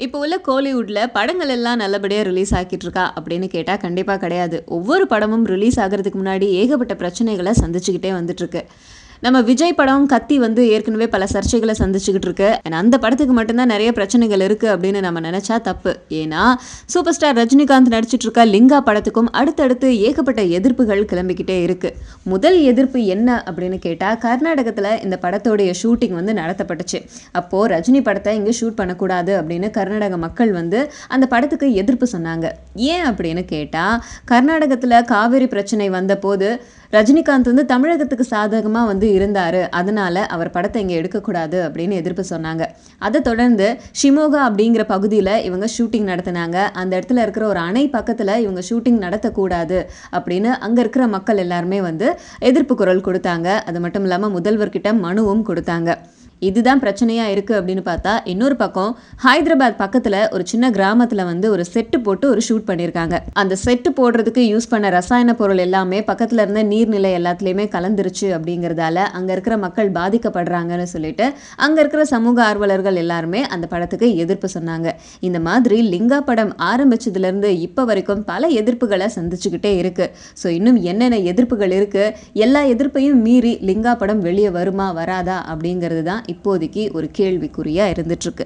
இப்போ உள்ள கோலிவுட்ல படங்கள் எல்லாம் நல்லபடியா ரிலீஸ் ஆக்கிட்டு இருக்கா அப்படின்னு கேட்டா கண்டிப்பா கிடையாது. ஒவ்வொரு படமும் ரிலீஸ் ஆகுறதுக்கு முன்னாடி ஏகப்பட்ட பிரச்சனைகள சந்திச்சுக்கிட்டே வந்துட்டு இருக்கு. நம்ம விஜய் படம் கத்தி வந்து ஏற்கனவே பல சர்ச்சைகள சந்திச்சுக்கிட்டு இருக்கு. அந்த படத்துக்கு மட்டும் தான் நெறைய பிரச்சனைகள் இருக்கு அப்படின்னு நம்ம நெனச்சா தப்பு. ஏன்னா சூப்பர் ஸ்டார் ரஜினிகாந்த் நடிச்சிட்டு இருக்க லிங்கா படத்துக்கும் அடுத்தடுத்து ஏகப்பட்ட எதிர்ப்புகள் கிளம்பிக்கிட்டே இருக்கு. முதல் எதிர்ப்பு என்ன அப்படின்னு கேட்டா கர்நாடகத்துல இந்த படத்தோடைய ஷூட்டிங் வந்து நடத்தப்பட்டுச்சு. அப்போ ரஜினி படத்தை இங்க ஷூட் பண்ணக்கூடாது அப்படின்னு கர்நாடக மக்கள் வந்து அந்த படத்துக்கு எதிர்ப்பு சொன்னாங்க. ஏன் அப்படின்னு கேட்டா கர்நாடகத்துல காவிரி பிரச்சனை வந்தபோது ரஜினிகாந்த் வந்து தமிழகத்துக்கு சாதகமா வந்து இருந்தாரு. அதனால அவர் படத்தை இங்க எடுக்கக்கூடாது அப்படின்னு எதிர்ப்பு சொன்னாங்க. அதை தொடர்ந்து ஷிமோகா அப்படிங்கிற பகுதியில் இவங்க ஷூட்டிங் நடத்தினாங்க. அந்த இடத்துல இருக்கிற ஒரு அணை பக்கத்தில் இவங்க ஷூட்டிங் நடத்தக்கூடாது அப்படின்னு அங்கே இருக்கிற மக்கள் எல்லாருமே வந்து எதிர்ப்பு குரல் கொடுத்தாங்க. அது மட்டும் இல்லாமல் முதல்வர்கிட்ட மனுவும் கொடுத்தாங்க. இதுதான் பிரச்சனையா இருக்கு அப்படின்னு பார்த்தா இன்னொரு பக்கம் ஹைதராபாத் பக்கத்துல ஒரு சின்ன கிராமத்துல வந்து ஒரு செட்டு போட்டு ஒரு ஷூட் பண்ணியிருக்காங்க. அந்த செட்டு போடுறதுக்கு யூஸ் பண்ண ரசாயன பொருள் எல்லாமே பக்கத்துல இருந்த நீர்நிலை எல்லாத்துலயுமே கலந்துருச்சு அப்படிங்கறதால அங்க இருக்கிற மக்கள் பாதிக்கப்படுறாங்கன்னு சொல்லிட்டு அங்க இருக்கிற சமூக ஆர்வலர்கள் எல்லாருமே அந்த படத்துக்கு எதிர்ப்பு சொன்னாங்க. இந்த மாதிரி லிங்கா படம் ஆரம்பிச்சதுல இருந்து இப்ப வரைக்கும் பல எதிர்ப்புகளை சந்திச்சுக்கிட்டே இருக்கு. ஸோ இன்னும் என்னென்ன எதிர்ப்புகள் இருக்கு, எல்லா எதிர்ப்பையும் மீறி லிங்கா படம் வெளியே வருமா வராதா அப்படிங்கிறது தான் இப்போதைக்கு ஒரு கேள்விக்குறியா இருந்துட்டு இருக்கு.